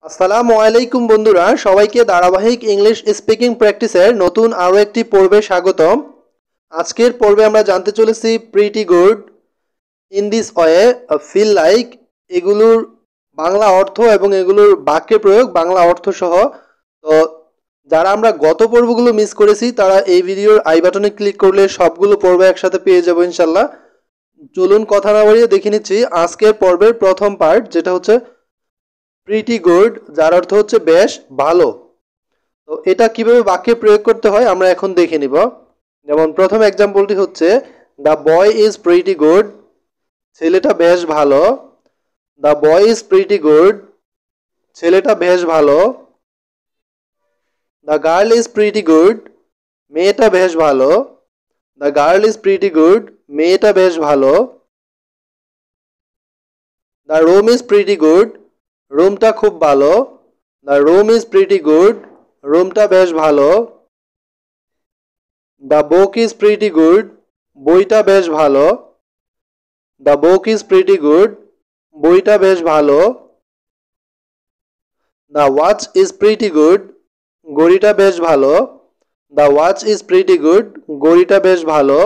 আসসালামু আলাইকুম বন্ধুরা, সবাইকে ধারাবাহিক ইংলিশ স্পিকিং প্র্যাকটিসের নতুন আরও একটি পর্বে স্বাগতম। আজকের পর্বে আমরা জানতে চলেছি pretty good, in this way, feel like, এগুলোর বাংলা অর্থ এবং এগুলোর বাক্যে প্রয়োগ বাংলা অর্থ সহ। তো যারা আমরা গত পর্বগুলো মিস করেছি তারা এই ভিডিওর আই বাটনে ক্লিক করলে সবগুলো পর্ব একসাথে পেয়ে যাবো ইনশাল্লাহ। চলুন কথা না বাড়িয়ে দেখে নিচ্ছি আজকের পর্বের প্রথম পার্ট, যেটা হচ্ছে প্রিটি গুড, যার অর্থ হচ্ছে বেশ ভালো। তো এটা কিভাবে বাক্যে প্রয়োগ করতে হয় আমরা এখন দেখে নিব। যেমন প্রথম এক্সাম্পলটি হচ্ছে the boy is pretty good, ছেলেটা বেশ ভালো। The boy is pretty good, ছেলেটা বেশ ভালো। The girl is pretty good, মেয়েটা বেশ ভালো। The girl is pretty good, মেয়েটা বেশ ভালো। The room is pretty good, রুমটা খুব ভালো। The room is pretty good, রুমটা বেশ ভালো। The book is pretty good, বইটা বেশ ভালো। The book is pretty good, বইটা বেশ ভালো। The watch is pretty good, ঘড়িটা বেশ ভালো। The watch is pretty good, ঘড়িটা বেশ ভালো।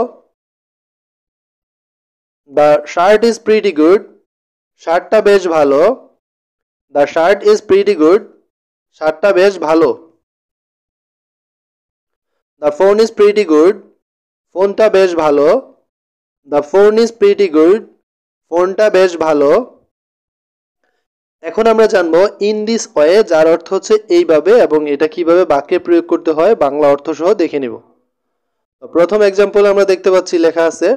The shirt is pretty good, শার্টটা বেশ ভালো। The shirt is pretty good, শার্টটা বেশ ভালো। The phone is pretty good, ফোনটা বেশ ভালো। The phone is pretty good, ফোনটা বেশ ভালো। এখন আমরা জানবো ইন দিস ওয়ে, যার অর্থ হচ্ছে এইভাবে, এবং এটা কিভাবে বাক্যে প্রয়োগ করতে হয় বাংলা অর্থ সহ দেখে নিব। প্রথম এক্সাম্পল আমরা দেখতে পাচ্ছি লেখা আছে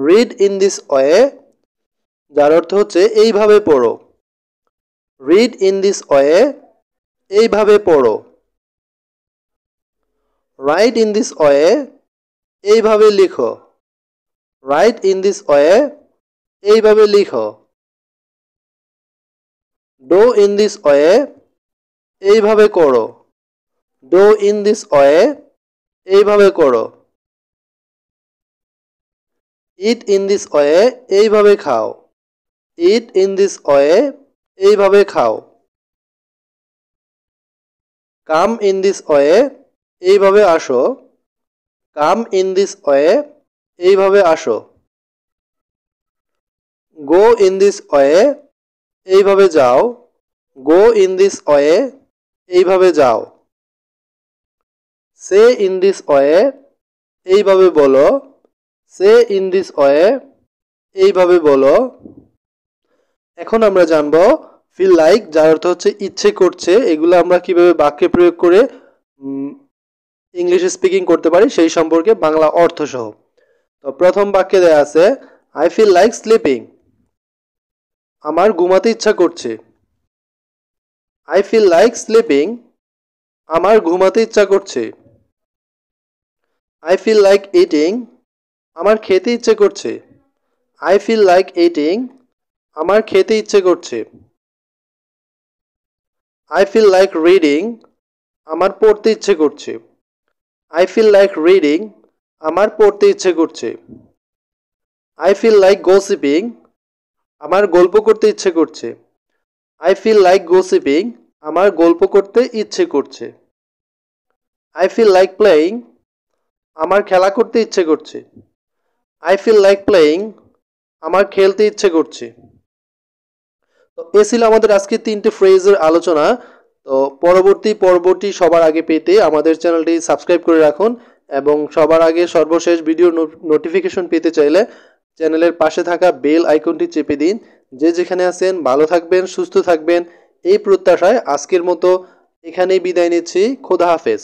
রিড ইন দিস ওয়ে, যার অর্থ হচ্ছে এইভাবে পড়ো। রিড ইন দিস ওয়ে, এইভাবে পড়ো। রাইট ইন দিস ওয়ে, এইভাবে লিখো। রাইট ইন দিস ওয়ে, এইভাবে লিখো। ডো ইন দিস ওয়ে, এইভাবে করো। ডো ইন দিস ওয়ে, এইভাবে করো। ইট ইন দিস ওয়ে, এইভাবে খাও। ইট ইন দিস ওয়ে, এইভাবে খাও। কাম ইন দিস ওয়ে, এইভাবে আসো। কাম ইন দিস ওয়ে, এইভাবে আসো। গো ইন দিস ওয়ে, এইভাবে যাও। গো ইন দিস ওয়ে, এইভাবে যাও। সে ইন দিস ওয়ে, এইভাবে বলো। সে ইন দিস ওয়ে, এইভাবে বলো। এখন আমরা জানবো ফিল লাইক, যার অর্থ হচ্ছে ইচ্ছে করছে। এগুলো আমরা কিভাবে বাক্যে প্রয়োগ করে ইংলিশ স্পিকিং করতে পারি সেই সম্পর্কে বাংলা অর্থ সহ। তো প্রথম বাক্যে দেয়া আছে আই ফিল লাইক স্লিপিং, আমার ঘুমাতে ইচ্ছা করছে। আই ফিল লাইক স্লিপিং, আমার ঘুমাতে ইচ্ছা করছে। আই ফিল লাইক ইটিং, আমার খেতে ইচ্ছে করছে। আই ফিল লাইক ইটিং, আমার খেতে ইচ্ছে করছে। আই ফিল লাইক রিডিং, আমার পড়তে ইচ্ছে করছে। আই ফিল লাইক রিডিং, আমার পড়তে ইচ্ছে করছে। আই ফিল লাইক গসিপিং, আমার গল্প করতে ইচ্ছে করছে। আই ফিল লাইক গসিপিং, আমার গল্প করতে ইচ্ছে করছে। আই ফিল লাইক প্লেয়িং, আমার খেলা করতে ইচ্ছে করছে। আই ফিল লাইক প্লেয়িং, আমার খেলতে ইচ্ছে করছে। তো এ ছিল আমাদের আজকে 3টে ফ্রেজের আলোচনা। তো পরবর্তী পর্বটি সবার আগে পেতে আমাদের চ্যানেলটি সাবস্ক্রাইব করে রাখুন, এবং সবার আগে সর্বশেষ ভিডিও নোটিফিকেশন পেতে চাইলে চ্যানেলের পাশে থাকা বেল আইকনটি চেপে দিন। যে যেখানে আছেন ভালো থাকবেন, সুস্থ থাকবেন এই প্রত্যাশায় আজকের মতো এখানেই বিদায় নিচ্ছি। খোদা হাফেজ।